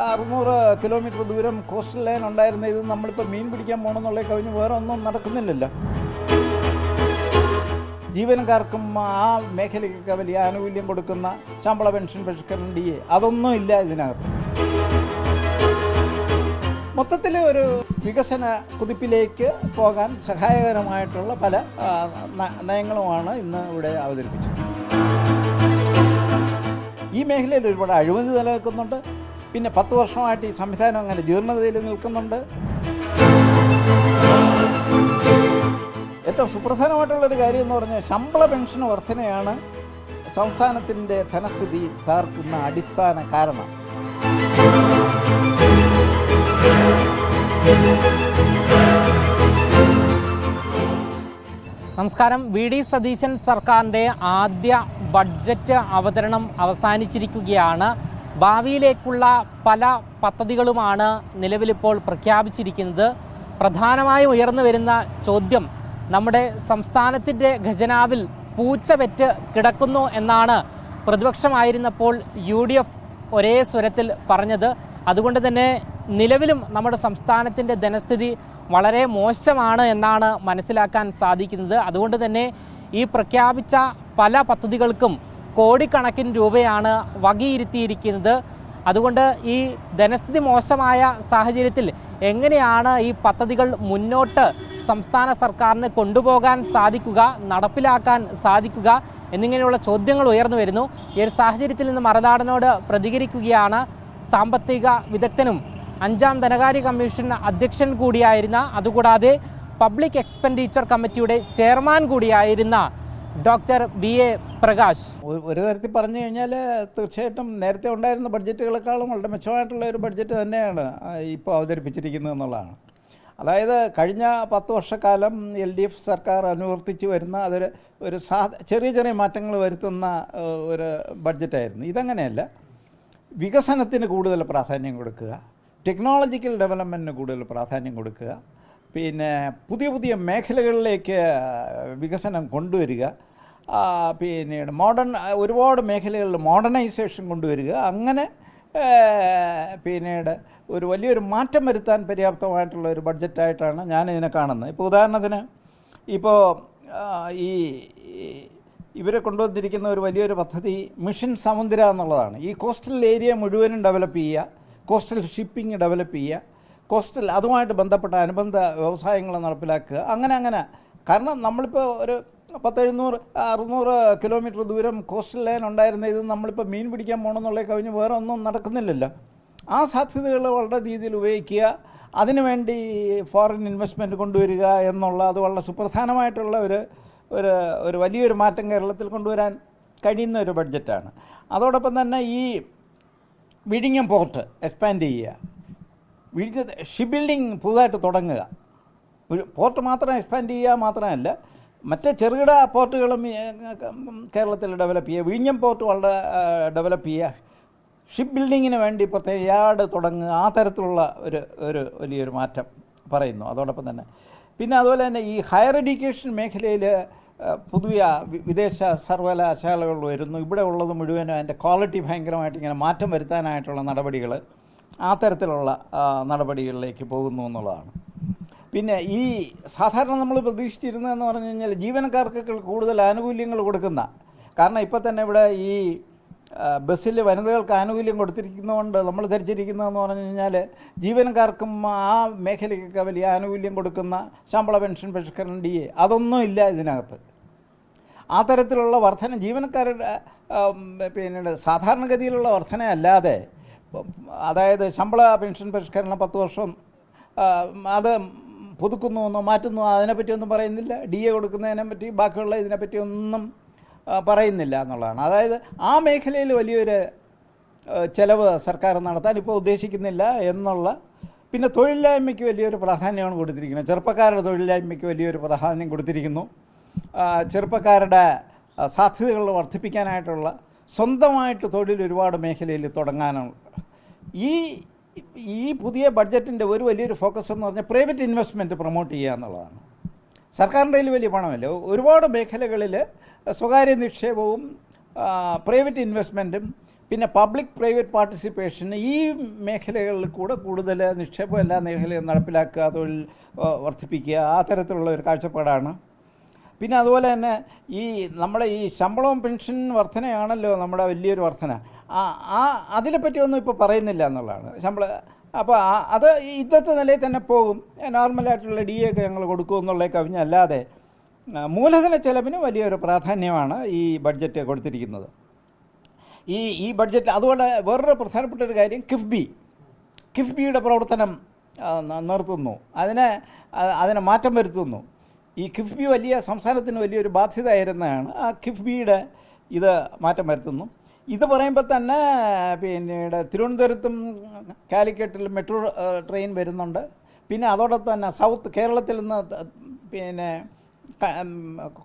600 kilometre ദൂരം coastal line ഉണ്ടായിരുന്ന ഇത് നമ്മളിപ്പോൾ മീൻ പിടിക്കാൻ പോകണമെന്നുള്ള കവിഞ്ഞ് വേറെ ഒന്നും നടക്കുന്നില്ലല്ലോ. ജീവനക്കാർക്കും ആ മേഖലയ്ക്കൊക്കെ വലിയ ആനുകൂല്യം കൊടുക്കുന്ന ശമ്പള പെൻഷൻ പരിഷ്കരണം DA അതൊന്നും ഇല്ല ഇതിനകത്ത്. മൊത്തത്തിൽ ഒരു വികസന കുതിപ്പിലേക്ക് പോകാൻ സഹായകരമായിട്ടുള്ള പല നയങ്ങളുമാണ് ഇന്ന് ഇവിടെ അവതരിപ്പിച്ചത്. ഈ മേഖലയിൽ ഒരുപാട് അഴിമതി നിലനിൽക്കുന്നുണ്ട്. പിന്നെ 10 വർഷമായിട്ട് ഈ സംവിധാനം അങ്ങനെ ജീർണതയിൽ നിൽക്കുന്നുണ്ട്. ഏറ്റവും സുപ്രധാനമായിട്ടുള്ളൊരു കാര്യം എന്ന് പറഞ്ഞാൽ ശമ്പള പെൻഷൻ വർധനയാണ് സംസ്ഥാനത്തിൻ്റെ ധനസ്ഥിതി തകർക്കുന്ന അടിസ്ഥാന കാരണം. നമസ്കാരം. VD സതീശൻ സർക്കാരിൻ്റെ ആദ്യ ബഡ്ജറ്റ് അവതരണം അവസാനിച്ചിരിക്കുകയാണ്. ഭാവിയിലേക്കുള്ള പല പദ്ധതികളുമാണ് നിലവിലിപ്പോൾ പ്രഖ്യാപിച്ചിരിക്കുന്നത്. പ്രധാനമായും ഉയർന്നു വരുന്ന ചോദ്യം നമ്മുടെ സംസ്ഥാനത്തിൻ്റെ ഖജനാവിൽ പൂച്ച പെറ്റ് കിടക്കുന്നു എന്നാണ് പ്രതിപക്ഷമായിരുന്നപ്പോൾ UDF ഒരേ സ്വരത്തിൽ പറഞ്ഞത്. അതുകൊണ്ട് തന്നെ നിലവിലും നമ്മുടെ സംസ്ഥാനത്തിൻ്റെ ധനസ്ഥിതി വളരെ മോശമാണ് എന്നാണ് മനസ്സിലാക്കാൻ സാധിക്കുന്നത്. അതുകൊണ്ട് തന്നെ ഈ പ്രഖ്യാപിച്ച പല പദ്ധതികൾക്കും കോടിക്കണക്കിന് രൂപയാണ് വകയിരുത്തിയിരിക്കുന്നത്. അതുകൊണ്ട് ഈ ധനസ്ഥിതി മോശമായ സാഹചര്യത്തിൽ എങ്ങനെയാണ് ഈ പദ്ധതികൾ മുന്നോട്ട് സംസ്ഥാന സർക്കാരിന് കൊണ്ടുപോകാൻ സാധിക്കുക, നടപ്പിലാക്കാൻ സാധിക്കുക എന്നിങ്ങനെയുള്ള ചോദ്യങ്ങൾ ഉയർന്നു വരുന്നു. ഈ ഒരു സാഹചര്യത്തിൽ നിന്ന് മറുനാടനോട് പ്രതികരിക്കുകയാണ് സാമ്പത്തിക വിദഗ്ധനും 5ാം ധനകാര്യ കമ്മീഷൻ അധ്യക്ഷൻ കൂടിയായിരുന്ന, അതുകൂടാതെ പബ്ലിക് എക്സ്പെൻഡിച്ചർ കമ്മിറ്റിയുടെ ചെയർമാൻ കൂടിയായിരുന്ന ഡോക്ടർ BA പ്രകാശ്. ഒരു തരത്തിൽ പറഞ്ഞു കഴിഞ്ഞാൽ തീർച്ചയായിട്ടും നേരത്തെ ഉണ്ടായിരുന്ന ബഡ്ജറ്റുകളെക്കാളും വളരെ മെച്ചമായിട്ടുള്ള ഒരു ബഡ്ജറ്റ് തന്നെയാണ് ഇപ്പോൾ അവതരിപ്പിച്ചിരിക്കുന്നത് എന്നുള്ളതാണ്. അതായത് കഴിഞ്ഞ 10 വർഷക്കാലം LDF സർക്കാർ അനുവർത്തിച്ച് വരുന്ന ഒരു ചെറിയ ചെറിയ മാറ്റങ്ങൾ വരുത്തുന്ന ഒരു ബഡ്ജറ്റായിരുന്നു. ഇതങ്ങനെയല്ല. വികസനത്തിന് കൂടുതൽ പ്രാധാന്യം കൊടുക്കുക, ടെക്നോളജിക്കൽ ഡെവലപ്മെൻറ്റിന് കൂടുതൽ പ്രാധാന്യം കൊടുക്കുക, പിന്നെ പുതിയ പുതിയ മേഖലകളിലേക്ക് വികസനം കൊണ്ടുവരിക, പിന്നീട് ഒരുപാട് മേഖലകളിൽ മോഡേണൈസേഷൻ കൊണ്ടുവരിക, അങ്ങനെ പിന്നീട് ഒരു വലിയൊരു മാറ്റം വരുത്താൻ പര്യാപ്തമായിട്ടുള്ള ഒരു ബഡ്ജറ്റായിട്ടാണ് ഞാനിതിനെ കാണുന്നത്. ഇപ്പോൾ ഉദാഹരണത്തിന് ഇവരെ കൊണ്ടുവന്നിരിക്കുന്ന ഒരു വലിയൊരു പദ്ധതി മിഷൻ സമുദ്ര എന്നുള്ളതാണ്. ഈ കോസ്റ്റൽ ഏരിയ മുഴുവനും ഡെവലപ്പ് ചെയ്യുക, കോസ്റ്റൽ ഷിപ്പിംഗ് ഡെവലപ്പ് ചെയ്യുക, കോസ്റ്റൽ അതുമായിട്ട് ബന്ധപ്പെട്ട അനുബന്ധ വ്യവസായങ്ങൾ നടപ്പിലാക്കുക, അങ്ങനെ. കാരണം നമ്മളിപ്പോൾ ഒരു 600 കിലോമീറ്റർ ദൂരം കോസ്റ്റൽ ലൈൻ ഉണ്ടായിരുന്ന ഇത് നമ്മളിപ്പോൾ മീൻ പിടിക്കാൻ പോകണമെന്നുള്ള കവിഞ്ഞ് വേറെ ഒന്നും നടക്കുന്നില്ലല്ലോ. ആ സാധ്യതകൾ വളരെ രീതിയിൽ ഉപയോഗിക്കുക, അതിനുവേണ്ടി ഫോറിൻ ഇൻവെസ്റ്റ്മെൻറ്റ് കൊണ്ടുവരിക അത് വളരെ സുപ്രധാനമായിട്ടുള്ള ഒരു വലിയൊരു മാറ്റം കേരളത്തിൽ കൊണ്ടുവരാൻ കഴിയുന്ന ഒരു ബഡ്ജറ്റാണ്. അതോടൊപ്പം തന്നെ ഈ വിഴിഞ്ഞം പോർട്ട് എക്സ്പാൻഡ് ചെയ്യുക, ഷിപ്പ് ബിൽഡിംഗ് പുതുതായിട്ട് തുടങ്ങുക. ഒരു പോർട്ട് മാത്രം എക്സ്പാൻഡ് ചെയ്യുക മാത്രമല്ല, മറ്റ് ചെറുകിട പോർട്ടുകളും കേരളത്തിൽ ഡെവലപ്പ് ചെയ്യുക, വിഴിഞ്ഞം പോർട്ട് വളരെ ഡെവലപ്പ് ചെയ്യുക, ഷിപ്പ് ബിൽഡിങ്ങിന് വേണ്ടി പ്രത്യേക യാർഡ് തുടങ്ങുക, ആ തരത്തിലുള്ള ഒരു വലിയൊരു മാറ്റം പറയുന്നു. അതോടൊപ്പം തന്നെ അതുപോലെ തന്നെ ഈ ഹയർ എഡ്യൂക്കേഷൻ മേഖലയിൽ പുതിയ വിദേശ സർവകലാശാലകൾ വരുന്നു. ഇവിടെ ഉള്ളത് മുഴുവനും അതിൻ്റെ ക്വാളിറ്റി ഭയങ്കരമായിട്ട് ഇങ്ങനെ മാറ്റം വരുത്താനായിട്ടുള്ള നടപടികൾ, ആ തരത്തിലുള്ള നടപടികളിലേക്ക് പോകുന്നു എന്നുള്ളതാണ്. പിന്നെ ഈ സാധാരണ നമ്മൾ പ്രതീക്ഷിച്ചിരുന്നതെന്ന് പറഞ്ഞു കഴിഞ്ഞാൽ ജീവനക്കാർക്ക് കൂടുതൽ ആനുകൂല്യങ്ങൾ കൊടുക്കുന്ന, കാരണം ഇപ്പോൾ തന്നെ ഇവിടെ ഈ ബസ്സിൽ വനിതകൾക്ക് ആനുകൂല്യം കൊടുത്തിരിക്കുന്നതുകൊണ്ട് നമ്മൾ ധരിച്ചിരിക്കുന്നതെന്ന് പറഞ്ഞു കഴിഞ്ഞാൽ ജീവനക്കാർക്കും ആ മേഖലയ്ക്കൊക്കെ വലിയ ആനുകൂല്യം കൊടുക്കുന്ന ശമ്പള പെൻഷൻ പരിഷ്കരണം DA അതൊന്നും ഇല്ല ഇതിനകത്ത്. ആ തരത്തിലുള്ള വർധന ജീവനക്കാരുടെ സാധാരണഗതിയിലുള്ള വർധന അല്ലാതെ, അതായത് ശമ്പള പെൻഷൻ പരിഷ്കരണം 10 വർഷം അത് പുതുക്കുന്നു മാറ്റുന്നു അതിനെപ്പറ്റിയൊന്നും പറയുന്നില്ല. DA കൊടുക്കുന്നതിനെ പറ്റി ബാക്കിയുള്ള ഇതിനെപ്പറ്റി ഒന്നും പറയുന്നില്ല എന്നുള്ളതാണ്. അതായത് ആ മേഖലയിൽ വലിയൊരു ചിലവ് സർക്കാർ നടത്താൻ ഇപ്പോൾ ഉദ്ദേശിക്കുന്നില്ല എന്നുള്ള. പിന്നെ തൊഴിലില്ലായ്മയ്ക്ക് വലിയൊരു പ്രാധാന്യമാണ് കൊടുത്തിരിക്കുന്നത്. ചെറുപ്പക്കാരുടെ തൊഴിലില്ലായ്മയ്ക്ക് വലിയൊരു പ്രാധാന്യം കൊടുത്തിരിക്കുന്നു. ചെറുപ്പക്കാരുടെ സാധ്യതകൾ വർദ്ധിപ്പിക്കാനായിട്ടുള്ള സ്വന്തമായിട്ട് തൊഴിൽ ഒരുപാട് മേഖലയിൽ തുടങ്ങാനുള്ള ഈ പുതിയ ബഡ്ജറ്റിൻ്റെ ഒരു വലിയൊരു ഫോക്കസ് എന്ന് പറഞ്ഞാൽ പ്രൈവറ്റ് ഇൻവെസ്റ്റ്മെൻറ്റ് പ്രൊമോട്ട് ചെയ്യുക എന്നുള്ളതാണ്. സർക്കാരിൻ്റെ കയ്യിൽ വലിയ പണമില്ല. ഒരുപാട് മേഖലകളിൽ സ്വകാര്യ നിക്ഷേപവും പ്രൈവറ്റ് ഇൻവെസ്റ്റ്മെൻറ്റും പിന്നെ പബ്ലിക് പ്രൈവറ്റ് പാർട്ടിസിപ്പേഷൻ ഈ മേഖലകളിൽ കൂടെ കൂടുതൽ നിക്ഷേപം എല്ലാ മേഖലയും നടപ്പിലാക്കുക, തൊഴിൽ വർദ്ധിപ്പിക്കുക, ആ തരത്തിലുള്ള ഒരു കാഴ്ചപ്പാടാണ്. പിന്നെ അതുപോലെ തന്നെ ഈ നമ്മുടെ ഈ ശമ്പളവും പെൻഷൻ വർധനയാണല്ലോ നമ്മുടെ വലിയൊരു വർധന. അതിനെപ്പറ്റിയൊന്നും ഇപ്പോൾ പറയുന്നില്ല എന്നുള്ളതാണ്. അപ്പോൾ അത് ഇന്നത്തെ നിലയിൽ തന്നെ പോകും. നോർമലായിട്ടുള്ള DA ഒക്കെ ഞങ്ങൾ കൊടുക്കും എന്നുള്ള കവിഞ്ഞല്ലാതെ മൂലധന ചെലവിന് വലിയൊരു പ്രാധാന്യമാണ് ഈ ബഡ്ജറ്റ് കൊടുത്തിരിക്കുന്നത്. ഈ ബഡ്ജറ്റ് അതുപോലെ വേറൊരു പ്രധാനപ്പെട്ട ഒരു കാര്യം കിഫ്ബിയുടെ പ്രവർത്തനം നിർത്തുന്നു, അതിനെ മാറ്റം വരുത്തുന്നു. ഈ കിഫ്ബി സംസ്ഥാനത്തിന് വലിയൊരു ബാധ്യതയായിരുന്നതാണ്. ആ കിഫ്ബിയുടെ ഇത് മാറ്റം വരുത്തുന്നു. ഇത് പറയുമ്പോൾ തന്നെ പിന്നീട് തിരുവനന്തപുരത്തും കാലിക്കറ്റിലും മെട്രോ ട്രെയിൻ വരുന്നുണ്ട്. പിന്നെ അതോടൊപ്പം തന്നെ സൗത്ത് കേരളത്തിൽ നിന്ന് പിന്നെ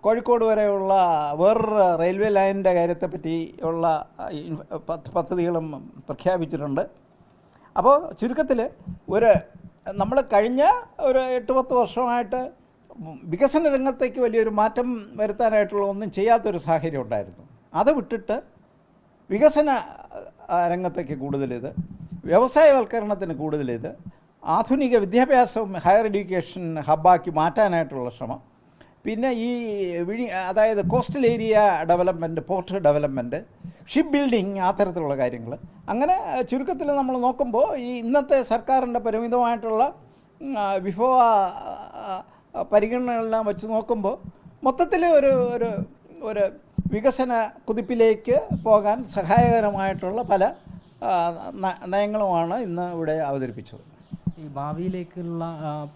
കോഴിക്കോട് വരെയുള്ള വേറൊരു റെയിൽവേ ലൈനിൻ്റെ കാര്യത്തെപ്പറ്റി ഉള്ള പദ്ധതികളും പ്രഖ്യാപിച്ചിട്ടുണ്ട്. അപ്പോൾ ചുരുക്കത്തിൽ നമ്മൾ കഴിഞ്ഞ ഒരു 8-10 വർഷമായിട്ട് വികസന രംഗത്തേക്ക് വലിയൊരു മാറ്റം വരുത്താനായിട്ടുള്ള ഒന്നും ചെയ്യാത്തൊരു സാഹചര്യം ഉണ്ടായിരുന്നു. അത് വിട്ടിട്ട് വികസന രംഗത്തേക്ക് കൂടുതലിത്, വ്യവസായവൽക്കരണത്തിന് കൂടുതലിത്, ആധുനിക വിദ്യാഭ്യാസവും ഹയർ എഡ്യൂക്കേഷൻ ഹബ്ബാക്കി മാറ്റാനായിട്ടുള്ള ശ്രമം, പിന്നെ അതായത് coastal area development, port development, ship building, ആ തരത്തിലുള്ള കാര്യങ്ങൾ. അങ്ങനെ ചുരുക്കത്തിൽ നമ്മൾ നോക്കുമ്പോൾ ഇന്നത്തെ സർക്കാരിൻ്റെ പരിമിതമായിട്ടുള്ള വിഭവ പരിഗണനകളെല്ലാം വെച്ച് നോക്കുമ്പോൾ മൊത്തത്തിൽ ഒരു വികസന കുതിപ്പിലേക്ക് പോകാൻ സഹായകരമായിട്ടുള്ള പല നയങ്ങളുമാണ് ഇന്ന് ഇവിടെ അവതരിപ്പിച്ചത്. ഈ ഭാവിയിലേക്കുള്ള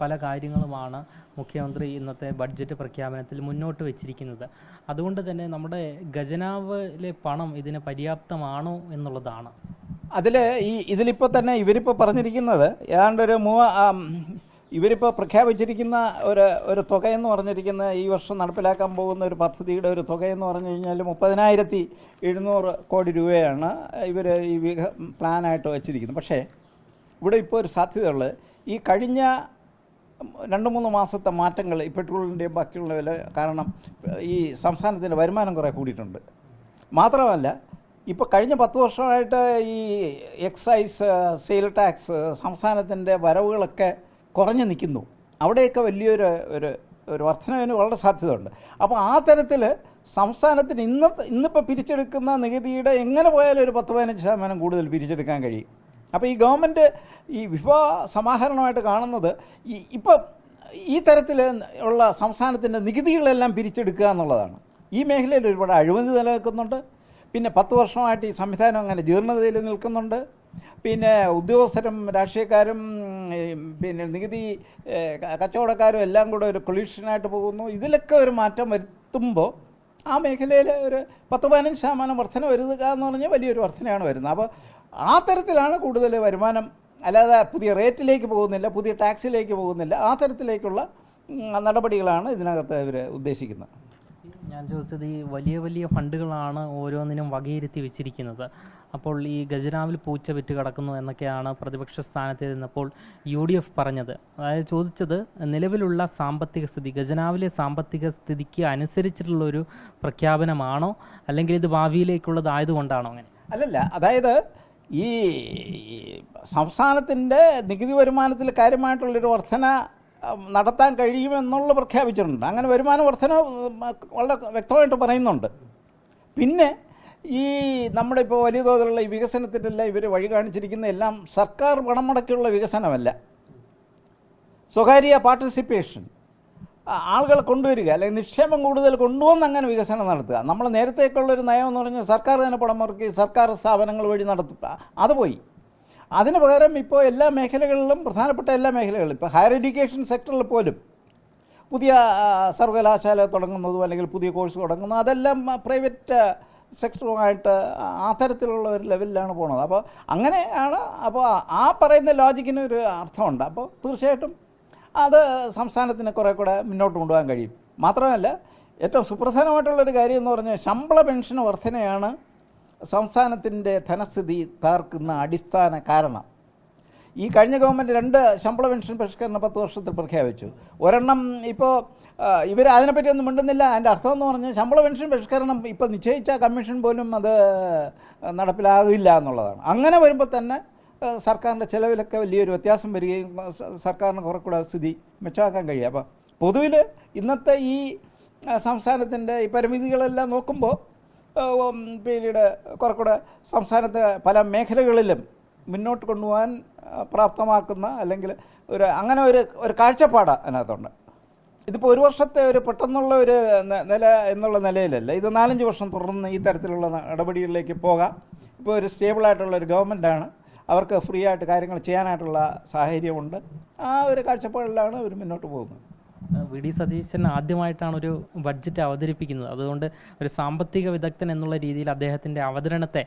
പല കാര്യങ്ങളുമാണ് മുഖ്യമന്ത്രി ഇന്നത്തെ ബഡ്ജറ്റ് പ്രഖ്യാപനത്തിൽ മുന്നോട്ട് വെച്ചിരിക്കുന്നത്. അതുകൊണ്ട് തന്നെ നമ്മുടെ ഖജനാവിലെ പണം ഇതിന് പര്യാപ്തമാണോ എന്നുള്ളതാണ്. ഇതിലിപ്പോൾ തന്നെ ഇവരിപ്പോൾ പറഞ്ഞിരിക്കുന്നത് ഏതാണ്ടൊരു ഇവരിപ്പോൾ പ്രഖ്യാപിച്ചിരിക്കുന്ന ഒരു തുകയെന്ന് പറഞ്ഞിരിക്കുന്ന ഈ വർഷം നടപ്പിലാക്കാൻ പോകുന്ന ഒരു പദ്ധതിയുടെ ഒരു തുകയെന്ന് പറഞ്ഞു കഴിഞ്ഞാൽ 30,700 കോടി രൂപയാണ് ഇവർ ഈ പ്ലാനായിട്ട് വച്ചിരിക്കുന്നത്. പക്ഷേ ഇവിടെ ഇപ്പോൾ ഒരു സാധ്യതയുള്ളത് ഈ കഴിഞ്ഞ 2-3 മാസത്തെ മാറ്റങ്ങൾ ഈ പെട്രോളിൻ്റെയും ബാക്കിയുള്ള വില കാരണം ഈ സംസ്ഥാനത്തിൻ്റെ വരുമാനം കുറേ കൂടിയിട്ടുണ്ട്. മാത്രമല്ല ഇപ്പോൾ കഴിഞ്ഞ 10 വർഷമായിട്ട് ഈ എക്സൈസ്, സെയിൽ ടാക്സ്, സംസ്ഥാനത്തിൻ്റെ വരവുകളൊക്കെ കുറഞ്ഞു നിൽക്കുന്നു. അവിടെയൊക്കെ വലിയൊരു വർധനവിന് വളരെ സാധ്യതയുണ്ട്. അപ്പോൾ ആ തരത്തിൽ സംസ്ഥാനത്തിന് ഇന്നിപ്പോൾ പിരിച്ചെടുക്കുന്ന നികുതിയുടെ എങ്ങനെ പോയാലും ഒരു 10-15% കൂടുതൽ പിരിച്ചെടുക്കാൻ കഴിയും. അപ്പോൾ ഈ ഗവൺമെൻറ് ഈ വിഭവ സമാഹരണമായിട്ട് കാണുന്നത് ഇപ്പം ഈ തരത്തിൽ ഉള്ള സംസ്ഥാനത്തിൻ്റെ നികുതികളെല്ലാം പിരിച്ചെടുക്കുക എന്നുള്ളതാണ്. ഈ മേഖലയിൽ ഒരുപാട് അഴിമതി നിലനിൽക്കുന്നുണ്ട്. പിന്നെ 10 വർഷമായിട്ട് ഈ സംവിധാനം അങ്ങനെ ജീർണതയിൽ നിൽക്കുന്നുണ്ട്. പിന്നെ ഉദ്യോഗസ്ഥരും രാഷ്ട്രീയക്കാരും പിന്നെ നികുതി കച്ചവടക്കാരും എല്ലാം കൂടെ ഒരു കൊളീഷനായിട്ട് പോകുന്നു. ഇതിലൊക്കെ ഒരു മാറ്റം വരുത്തുമ്പോൾ ആ മേഖലയിൽ ഒരു 10-15% വർധന വരുക എന്ന് പറഞ്ഞാൽ വലിയൊരു വർധനയാണ് വരുന്നത്. അപ്പോൾ ആ തരത്തിലാണ് കൂടുതൽ വരുമാനം, അല്ലാതെ പുതിയ റേറ്റിലേക്ക് പോകുന്നില്ല, പുതിയ ടാക്സിലേക്ക് പോകുന്നില്ല. ആ തരത്തിലേക്കുള്ള നടപടികളാണ് ഇതിനകത്ത് ഇവർ ഉദ്ദേശിക്കുന്നത്. ഞാൻ ചോദിച്ചത് ഈ വലിയ വലിയ ഫണ്ടുകളാണ് ഓരോന്നിനും വകയിരുത്തി വെച്ചിരിക്കുന്നത്. അപ്പോൾ ഈ ഖജനാവിൽ പൂച്ച വിറ്റ് കിടക്കുന്നു എന്നൊക്കെയാണ് പ്രതിപക്ഷ സ്ഥാനത്തിരുന്നപ്പോൾ UDF പറഞ്ഞത്. അതായത് ചോദിച്ചത് നിലവിലുള്ള സാമ്പത്തിക സ്ഥിതി, ഖജനാവിലെ സാമ്പത്തിക സ്ഥിതിക്ക് അനുസരിച്ചിട്ടുള്ളൊരു പ്രഖ്യാപനമാണോ, അല്ലെങ്കിൽ ഇത് ഭാവിയിലേക്കുള്ളതായതുകൊണ്ടാണോ? അങ്ങനെ അല്ലല്ല, അതായത് ഈ സംസ്ഥാനത്തിൻ്റെ നികുതി വരുമാനത്തിൽ കാര്യമായിട്ടുള്ളൊരു വർധന നടത്താൻ കഴിയുമെന്നുള്ള പ്രഖ്യാപിച്ചിട്ടുണ്ട്. അങ്ങനെ വരുമാന വർധന വളരെ വ്യക്തമായിട്ട് പറയുന്നുണ്ട്. പിന്നെ ഈ നമ്മുടെ ഇപ്പോൾ വലിയ തോതിലുള്ള ഈ വികസനത്തിനെല്ലാം ഇവർ വഴി കാണിച്ചിരിക്കുന്ന എല്ലാം സർക്കാർ പണം മുടക്കിയുള്ള വികസനമല്ല, സ്വകാര്യ പാർട്ടിസിപ്പേഷൻ, ആളുകളെ കൊണ്ടുവരിക, അല്ലെങ്കിൽ നിക്ഷേപം കൂടുതൽ കൊണ്ടുവന്ന് അങ്ങനെ വികസനം നടത്തുക. നമ്മൾ നേരത്തേക്കുള്ളൊരു നയം എന്ന് പറഞ്ഞാൽ സർക്കാർ തന്നെ പണം മുടക്കി സർക്കാർ സ്ഥാപനങ്ങൾ വഴി നടത്തുക, അത് പോയി. അതിന് പകരം ഇപ്പോൾ എല്ലാ മേഖലകളിലും, പ്രധാനപ്പെട്ട എല്ലാ മേഖലകളിലും, ഇപ്പോൾ ഹയർ എഡ്യൂക്കേഷൻ സെക്ടറിൽ പോലും പുതിയ സർവകലാശാല തുടങ്ങുന്നതും അല്ലെങ്കിൽ പുതിയ കോഴ്സ് തുടങ്ങുന്നതും അതെല്ലാം പ്രൈവറ്റ് സെക്ടറുമായിട്ട് ആ തരത്തിലുള്ള ഒരു ലെവലിലാണ് പോകുന്നത്. അപ്പോൾ അങ്ങനെയാണ്. അപ്പോൾ ആ പറയുന്ന ലോജിക്കിന് ഒരു അർത്ഥമുണ്ട്. അപ്പോൾ തീർച്ചയായിട്ടും അത് സംസ്ഥാനത്തിന് കുറേ കൂടെ മുന്നോട്ട് കൊണ്ടുപോകാൻ കഴിയും. മാത്രമല്ല ഏറ്റവും സുപ്രധാനമായിട്ടുള്ളൊരു കാര്യം എന്ന് പറഞ്ഞാൽ ശമ്പള പെൻഷൻ വർധനയാണ് സംസ്ഥാനത്തിൻ്റെ ധനസ്ഥിതി തകർക്കുന്ന അടിസ്ഥാന കാരണം. ഈ കഴിഞ്ഞ ഗവൺമെൻറ് 2 ശമ്പള പെൻഷൻ പരിഷ്കരണം 10 വർഷത്തിൽ പ്രഖ്യാപിച്ചു. ഒരെണ്ണം ഇപ്പോൾ ഇവർ അതിനെപ്പറ്റി ഒന്നും മിണ്ടുന്നില്ല. അതിൻ്റെ അർത്ഥം എന്ന് പറഞ്ഞാൽ ശമ്പള പെൻഷൻ പരിഷ്കരണം ഇപ്പോൾ നിശ്ചയിച്ച കമ്മീഷൻ പോലും അത് നടപ്പിലാകില്ല എന്നുള്ളതാണ്. അങ്ങനെ വരുമ്പോൾ തന്നെ സർക്കാരിൻ്റെ ചിലവിലൊക്കെ വലിയൊരു വ്യത്യാസം വരികയും സർക്കാരിന് കുറച്ചുകൂടെ സ്ഥിതി മെച്ചമാക്കാൻ കഴിയും. അപ്പോൾ പൊതുവിൽ ഇന്നത്തെ ഈ സംസ്ഥാനത്തിൻ്റെ ഈ പരിമിതികളെല്ലാം നോക്കുമ്പോൾ പിന്നീട് കുറച്ചുകൂടെ സംസ്ഥാനത്തെ പല മേഖലകളിലും മുന്നോട്ട് കൊണ്ടുപോകാൻ പ്രാപ്തമാക്കുന്ന അല്ലെങ്കിൽ അങ്ങനെ ഒരു കാഴ്ചപ്പാട് അതിനകത്തുണ്ട്. ഇതിപ്പോൾ ഒരു വർഷത്തെ ഒരു പെട്ടെന്നുള്ള ഒരു നില എന്നുള്ള നിലയിലല്ല, ഇത് 4-5 വർഷം തുടർന്ന് ഈ തരത്തിലുള്ള നടപടികളിലേക്ക് പോകാം. ഇപ്പോൾ ഒരു സ്റ്റേബിളായിട്ടുള്ള ഒരു ഗവൺമെൻറ്റാണ്, അവർക്ക് ഫ്രീ ആയിട്ട് കാര്യങ്ങൾ ചെയ്യാനായിട്ടുള്ള സാഹചര്യമുണ്ട്. ആ ഒരു കാഴ്ചപ്പാടിലാണ് അവർ മുന്നോട്ട് പോകുന്നത്. വി.ഡി. സതീശൻ ആദ്യമായിട്ടാണ് ഒരു ബഡ്ജറ്റ് അവതരിപ്പിക്കുന്നത്. അതുകൊണ്ട് ഒരു സാമ്പത്തിക വിദഗ്ധൻ എന്നുള്ള രീതിയിൽ അദ്ദേഹത്തിൻ്റെ അവതരണത്തെ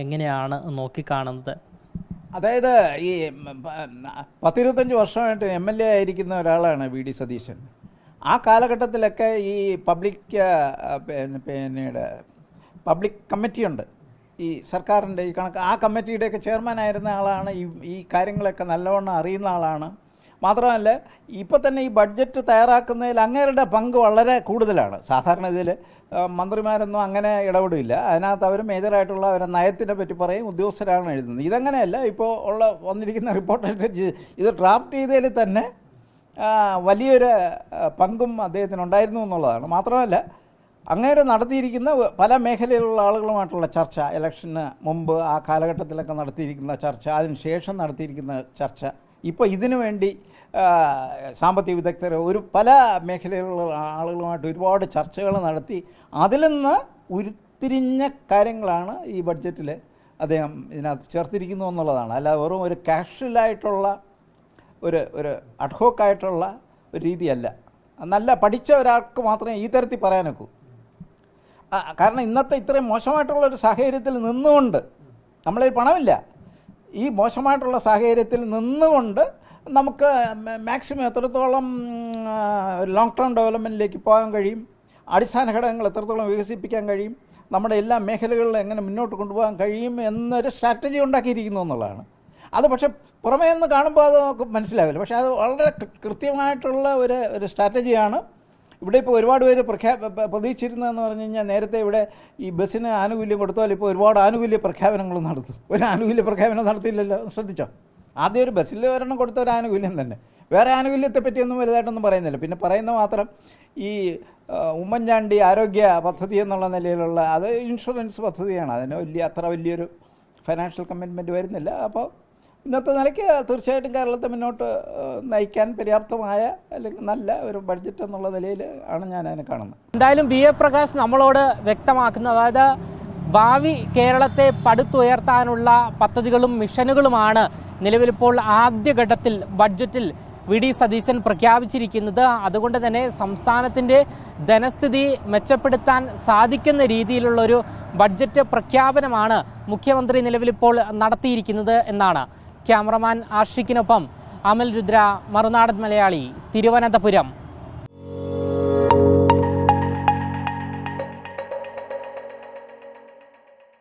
എങ്ങനെയാണ് നോക്കിക്കാണുന്നത്? അതായത് ഈ 10-25 വർഷമായിട്ട് MLA ആയിരിക്കുന്ന ഒരാളാണ് വി.ഡി. സതീശൻ. ആ കാലഘട്ടത്തിലൊക്കെ ഈ പബ്ലിക് കമ്മിറ്റിയുണ്ട്, ഈ സർക്കാരിൻ്റെ ഈ കണക്ക്, ആ കമ്മിറ്റിയുടെയൊക്കെ ചെയർമാനായിരുന്ന ആളാണ്. ഈ കാര്യങ്ങളൊക്കെ നല്ലവണ്ണം അറിയുന്ന ആളാണ്. മാത്രമല്ല ഇപ്പോൾ തന്നെ ഈ ബഡ്ജറ്റ് തയ്യാറാക്കുന്നതിൽ അങ്ങേരുടെ പങ്ക് വളരെ കൂടുതലാണ്. സാധാരണ ഇതിൽ മന്ത്രിമാരൊന്നും അങ്ങനെ ഇടപെടില്ല. അതിനകത്ത് അവർ മേജറായിട്ടുള്ള അവരുടെ നയത്തിനെ പറ്റി പറയും, ഉദ്യോഗസ്ഥരാണ് എഴുതുന്നത്. ഇതങ്ങനെയല്ല. ഇപ്പോൾ വന്നിരിക്കുന്ന റിപ്പോർട്ടനുസരിച്ച് ഇത് ഡ്രാഫ്റ്റ് ചെയ്തതിൽ തന്നെ വലിയൊരു പങ്കും അദ്ദേഹത്തിനുണ്ടായിരുന്നു എന്നുള്ളതാണ്. മാത്രമല്ല അങ്ങേരെ നടത്തിയിരിക്കുന്ന പല മേഖലയിലുള്ള ആളുകളുമായിട്ടുള്ള ചർച്ച, ഇലക്ഷന് മുമ്പ് ആ കാലഘട്ടത്തിലൊക്കെ നടത്തിയിരിക്കുന്ന ചർച്ച, അതിന് ശേഷം നടത്തിയിരിക്കുന്ന ചർച്ച, ഇപ്പോൾ ഇതിനു വേണ്ടി സാമ്പത്തിക വിദഗ്ധർ പല മേഖലയിലുള്ള ആളുകളുമായിട്ട് ഒരുപാട് ചർച്ചകൾ നടത്തി അതിൽ നിന്ന് ഉരുത്തിരിഞ്ഞ കാര്യങ്ങളാണ് ഈ ബഡ്ജറ്റിൽ അദ്ദേഹം ഇതിനകത്ത് ചേർത്തിരിക്കുന്നു എന്നുള്ളതാണ്. അല്ല വെറും ഒരു കാഷ്വലായിട്ടുള്ള ഒരു അഡ്ഹോക്കായിട്ടുള്ള ഒരു രീതിയല്ല. നല്ല പഠിച്ച ഒരാൾക്ക് മാത്രമേ ഈ തരത്തിൽ പറയാനൊക്കൂ. കാരണം ഇന്നത്തെ ഇത്രയും മോശമായിട്ടുള്ളൊരു സാഹചര്യത്തിൽ നിന്നുകൊണ്ട്, നമ്മളതിൽ പണമില്ല, ഈ മോശമായിട്ടുള്ള സാഹചര്യത്തിൽ നിന്നുകൊണ്ട് നമുക്ക് മാക്സിമം എത്രത്തോളം ലോങ് ടേം ഡെവലപ്മെൻറ്റിലേക്ക് പോകാൻ കഴിയും, അടിസ്ഥാന ഘടകങ്ങൾ എത്രത്തോളം വികസിപ്പിക്കാൻ കഴിയും, നമ്മുടെ എല്ലാ മേഖലകളിലും എങ്ങനെ മുന്നോട്ട് കൊണ്ടുപോകാൻ കഴിയും എന്നൊരു സ്ട്രാറ്റജി ഉണ്ടാക്കിയിരിക്കുന്നു എന്നുള്ളതാണ്. അത് പക്ഷേ പുറമേ നിന്ന് കാണുമ്പോൾ അത് നമുക്ക് മനസ്സിലാവില്ല. പക്ഷേ അത് വളരെ കൃത്യമായിട്ടുള്ള ഒരു സ്ട്രാറ്റജിയാണ്. ഇവിടെ ഇപ്പോൾ ഒരുപാട് പേര് പ്രതീക്ഷിച്ചിരുന്നതെന്ന് പറഞ്ഞു കഴിഞ്ഞാൽ, നേരത്തെ ഇവിടെ ഈ ബസ്സിന് ആനുകൂല്യം കൊടുത്താൽ ഇപ്പോൾ ഒരുപാട് ആനുകൂല്യ പ്രഖ്യാപനങ്ങൾ നടത്തും. ഒരു ആനുകൂല്യ പ്രഖ്യാപനം നടത്തിയില്ലല്ലോ, ശ്രദ്ധിച്ചോ? ആദ്യം ഒരു ബസ്സിൽ ഒരെണ്ണം കൊടുത്ത ഒരു ആനുകൂല്യം തന്നെ, വേറെ ആനുകൂല്യത്തെ പറ്റിയൊന്നും വലുതായിട്ടൊന്നും പറയുന്നില്ല. പിന്നെ പറയുന്ന മാത്രം ഈ ഉമ്മൻചാണ്ടി ആരോഗ്യ പദ്ധതി എന്നുള്ള നിലയിലുള്ള, അത് ഇൻഷുറൻസ് പദ്ധതിയാണ്, അതിന് അത്ര വലിയൊരു ഫൈനാൻഷ്യൽ കമ്മിറ്റ്മെൻറ്റ് വരുന്നില്ല. അപ്പോൾ ഇന്നത്തെ നിലയ്ക്ക് തീർച്ചയായിട്ടും കേരളത്തെ മുന്നോട്ട് നയിക്കാൻ പര്യാപ്തമായ അല്ലെങ്കിൽ നല്ല ഒരു ബഡ്ജറ്റ് എന്നുള്ള നിലയിൽ ആണ് ഞാൻ അതിനെ കാണുന്നത്. എന്തായാലും B.A. പ്രകാശ് നമ്മളോട് വ്യക്തമാക്കുന്നത്, അതായത് ഭാവി കേരളത്തെ പടുത്തുയർത്താനുള്ള പദ്ധതികളും മിഷനുകളുമാണ് നിലവിലിപ്പോൾ ആദ്യഘട്ടത്തിൽ ബഡ്ജറ്റിൽ വി.ഡി. സതീശൻ പ്രഖ്യാപിച്ചിരിക്കുന്നത്. അതുകൊണ്ട് തന്നെ സംസ്ഥാനത്തിൻ്റെ ധനസ്ഥിതി മെച്ചപ്പെടുത്താൻ സാധിക്കുന്ന രീതിയിലുള്ളൊരു ബഡ്ജറ്റ് പ്രഖ്യാപനമാണ് മുഖ്യമന്ത്രി നിലവിലിപ്പോൾ നടത്തിയിരിക്കുന്നത് എന്നാണ്. ക്യാമറമാൻ ആഷിഖിനൊപ്പം അമൽ രുദ്ര, മറുനാടൻ മലയാളി, തിരുവനന്തപുരം.